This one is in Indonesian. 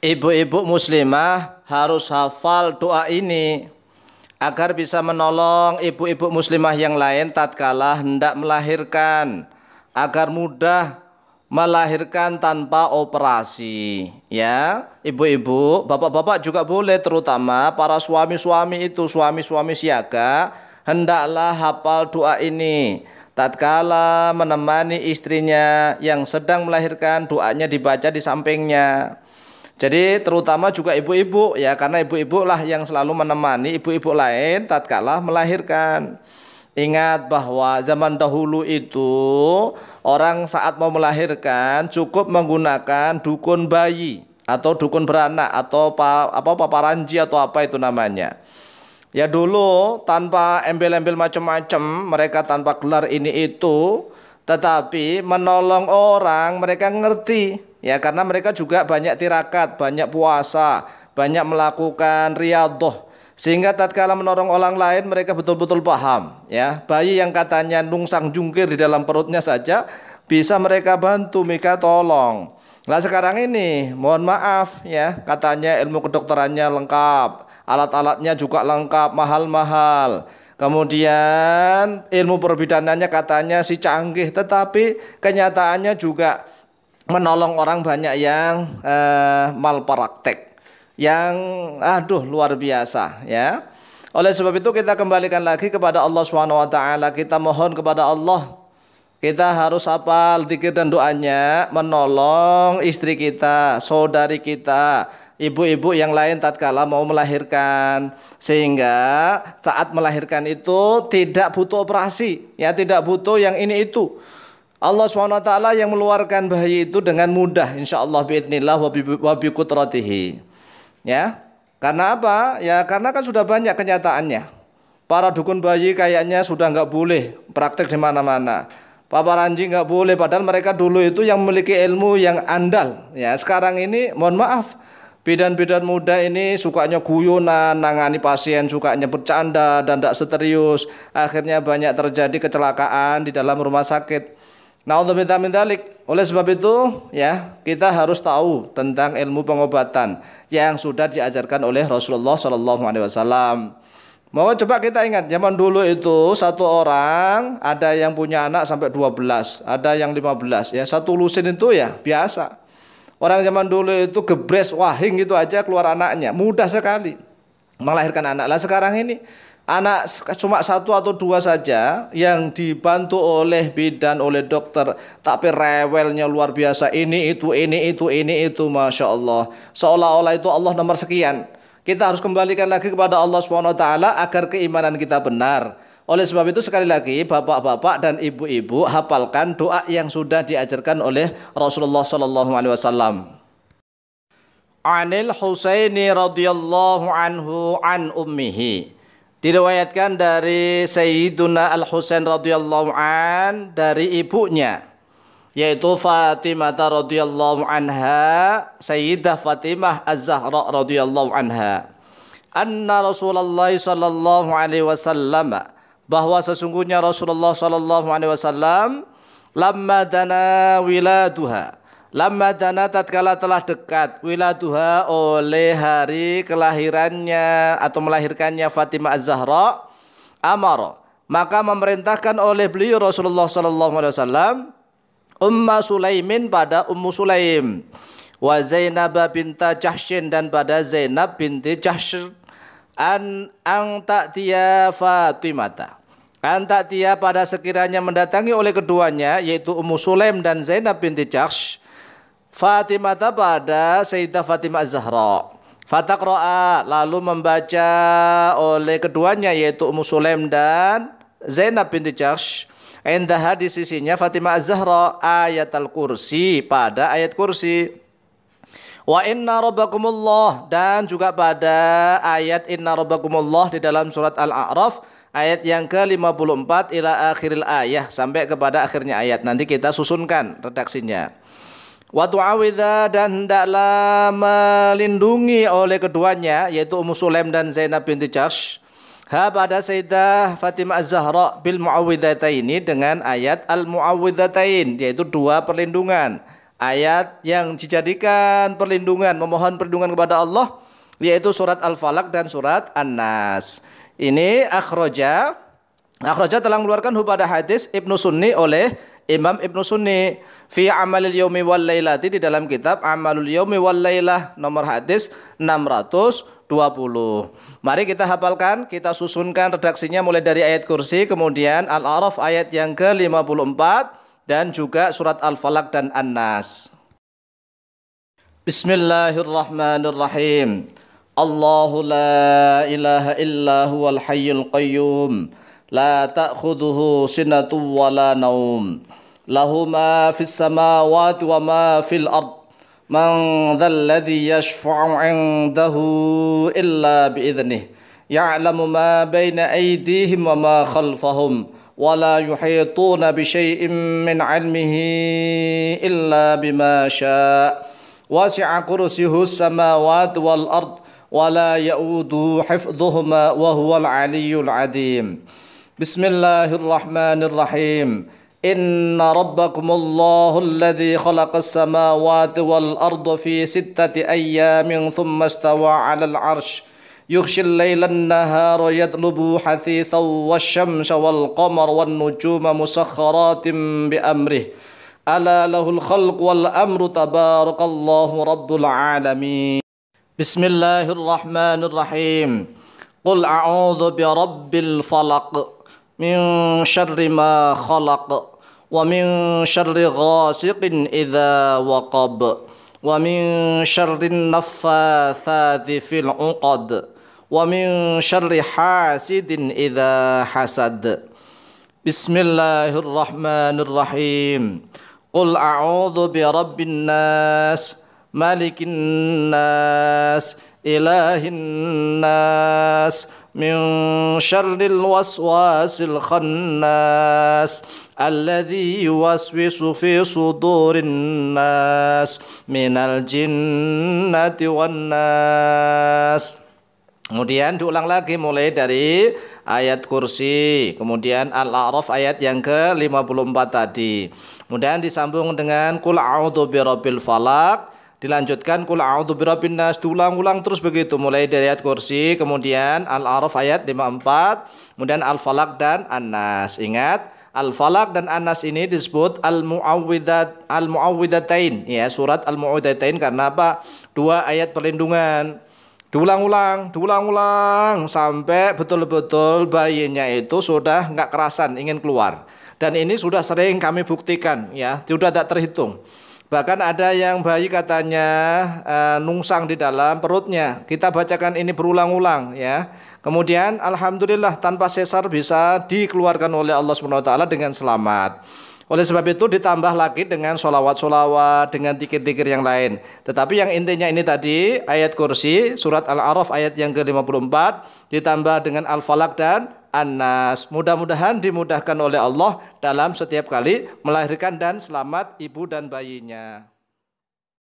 ibu-ibu muslimah harus hafal doa ini agar bisa menolong ibu-ibu muslimah yang lain tatkala hendak melahirkan, agar mudah melahirkan tanpa operasi. Ya, ibu-ibu, bapak-bapak juga boleh, terutama para suami-suami itu, suami-suami siaga, hendaklah hafal doa ini. Tatkala menemani istrinya yang sedang melahirkan, doanya dibaca di sampingnya. Jadi terutama juga ibu-ibu ya, karena ibu-ibu lah yang selalu menemani ibu-ibu lain tatkala melahirkan. Ingat bahwa zaman dahulu itu orang saat mau melahirkan cukup menggunakan dukun bayi atau dukun beranak atau paparanji atau apa itu namanya. Ya dulu tanpa embel-embel macam-macam, mereka tanpa gelar ini itu, tetapi menolong orang mereka ngerti. Ya karena mereka juga banyak tirakat, banyak puasa, banyak melakukan riyadhah. Sehingga tatkala menolong orang lain mereka betul-betul paham. Ya, bayi yang katanya nungsang jungkir di dalam perutnya saja bisa mereka bantu, mereka tolong. Nah sekarang ini mohon maaf ya, katanya ilmu kedokterannya lengkap, alat-alatnya juga lengkap, mahal-mahal. Kemudian ilmu perbidanannya katanya si canggih, tetapi kenyataannya juga menolong orang banyak yang malpraktek, yang luar biasa ya. Oleh sebab itu kita kembalikan lagi kepada Allah Subhanahu wa taala, kita mohon kepada Allah. Kita harus hafal zikir dan doanya menolong istri kita, saudari kita, ibu-ibu yang lain tatkala mau melahirkan, sehingga saat melahirkan itu tidak butuh operasi, ya tidak butuh yang ini itu. Allah SWT yang mengeluarkan bayi itu dengan mudah, insyaallah biidznillah wa bi qudratihi. Ya, karena apa? Ya karena kan sudah banyak kenyataannya. Para dukun bayi kayaknya sudah nggak boleh praktek di mana-mana. Paparanji nggak boleh, padahal mereka dulu itu yang memiliki ilmu yang andal. Ya sekarang ini mohon maaf, bidan-bidan muda ini sukanya guyonan, nangani pasien sukanya bercanda dan tidak serius. Akhirnya banyak terjadi kecelakaan di dalam rumah sakit. Na'udzubillah min dzalik. Oleh sebab itu ya kita harus tahu tentang ilmu pengobatan yang sudah diajarkan oleh Rasulullah Shallallahu Alaihi Wasallam. Mau coba kita ingat zaman dulu itu satu orang ada yang punya anak sampai 12, ada yang 15 ya, satu lusin itu ya biasa. Orang zaman dulu itu gebres wahing gitu aja keluar anaknya, mudah sekali melahirkan anak. Lah sekarang ini anak cuma satu atau dua saja yang dibantu oleh bidan, oleh dokter, tapi rewelnya luar biasa, ini itu, masya Allah. Seolah-olah itu Allah nomor sekian. Kita harus kembalikan lagi kepada Allah SWT agar keimanan kita benar. Oleh sebab itu sekali lagi bapak-bapak dan ibu-ibu hafalkan doa yang sudah diajarkan oleh Rasulullah SAW. Anil Husaini radhiyallahu anhu an ummihi. Diriwayatkan dari Sayyiduna Al-Husain radhiyallahu an dari ibunya, yaitu Fatimah radhiyallahu anha, Sayyidah Fatimah Az-Zahra radhiyallahu anha. Anna Rasulullah sallallahu alaihi wasallam, bahwa sesungguhnya Rasulullah sallallahu alaihi wasallam lamma dana wiladuha, lamma dana tatkala telah dekat wiladuha oleh hari kelahirannya atau melahirkannya Fatimah Az-Zahra, amara, maka memerintahkan oleh beliau Rasulullah sallallahu alaihi wasallam Umma Sulaimin pada Ummu Sulaim, wa Zainab binta Jahsyin dan pada Zainab binti Jahsy, an ta'tiya Fatimata, an ta'tiya pada sekiranya mendatangi oleh keduanya yaitu Ummu Sulaim dan Zainab binti Jahsy, Fatimah pada Sayyidah Fatimah Az-Zahra. Fataqra'a, lalu membaca oleh keduanya yaitu Ummu Sulaim dan Zainab binti Jahsy, indaha di sisinya Fatimah Az-Zahra, ayat al-kursi, pada ayat kursi. Wa inna rabbakumullah, dan juga pada ayat inna rabbakumullah di dalam surat Al-A'raf ayat yang ke-54 ila akhiril ayah, sampai kepada akhirnya ayat. Nanti kita susunkan redaksinya. Wa tu'awidha, dan hendaklah melindungi oleh keduanya yaitu Ummu Sulaim dan Zainab binti Jahsy, ha pada Sayyidah Fatimah Az-Zahra bil mu'awwidhataini, dengan ayat al-mu'awwidhatain, yaitu dua perlindungan. ayat yang dijadikan perlindungan, memohon perlindungan kepada Allah, yaitu surat Al-Falaq dan surat An-Nas. Ini akhraja telah mengeluarkan pada hadis Ibnu Sunni oleh Imam Ibnu Sunni fi amalil yaumi wal lailati, di dalam kitab Amalul Yaumi wal Lailah, nomor hadis 620. Mari kita hafalkan, kita susunkan redaksinya mulai dari ayat kursi, kemudian Al-A'raf ayat yang ke-54 dan juga surat Al-Falaq dan An-Nas. Bismillahirrahmanirrahim. Allahu la ilaha illa huwal hayyul qayyum, la ta'khudhuhu sinatun wa la naum, lahu ma fis samawati wa ma fil ard, man dhal ladzi yashfa'u 'indahu illa bi idhnihi, ya'lamu ma baina aydihim wa ma khalfahum, wa la yuhituna bi syai'in min 'ilmihi illa bima syaa', wasi'a kursiyyuhu as-samawati wal ard, wa la ya'uduhu hifdhuhuma wa huwal 'aliyyul 'azim. Bismillahirrahmanirrahim. Inna rabbakumullahu alladhi khalaqas samawati wal arda fi 6 ayyamin thumma istawa 'alal 'arsy yughshil laylan nahara yatlubu hathithan wasyamsa wal qamara wan nujuma musakhkharatin bi amrihi ala lahul khalqu wal amru tabarakallahu rabbul alamin. Bismillahirrahmanirrahim. Qul a'udzu bi rabbil falaq min syarri ma khalaq wa min syarri ghasiqin idza waqab wa min syarri naffatsati fil 'uqad wa min syarri hasidin idza hasad. Bismillahirrahmanirrahim. Qul a'udzu bi rabbin nas, malikin nas, ilahin nas, min syarril waswasil khannas, alladzi yuwaswisu fi sudurin nas, minal jinnati wan nas. Kemudian diulang lagi mulai dari ayat kursi, kemudian Al-A'raf ayat yang ke-54 tadi. Kemudian disambung dengan Qul a'udzu birabbil falaq, dilanjutkan Qul a'udzu birabbin nas, diulang-ulang terus begitu mulai dari ayat kursi, kemudian Al-A'raf ayat 54, kemudian Al-Falaq dan An-Nas. Ingat, Al-Falaq dan An-Nas ini disebut Al-Mu'awwidhatain, ya, surat Al-Mu'awwidhatain, karena apa? Dua ayat perlindungan. Diulang-ulang sampai betul-betul bayinya itu sudah nggak kerasan ingin keluar. Dan ini sudah sering kami buktikan, ya, sudah tak terhitung. Bahkan ada yang bayi katanya nungsang di dalam perutnya. Kita bacakan ini berulang-ulang, ya. Kemudian alhamdulillah tanpa sesar bisa dikeluarkan oleh Allah SWT dengan selamat. Oleh sebab itu ditambah lagi dengan solawat-solawat, dengan zikir-zikir yang lain. Tetapi yang intinya ini tadi ayat kursi, surat Al-A'raf ayat yang ke-54, ditambah dengan Al-Falaq dan An-Nas. Mudah-mudahan dimudahkan oleh Allah dalam setiap kali melahirkan dan selamat ibu dan bayinya.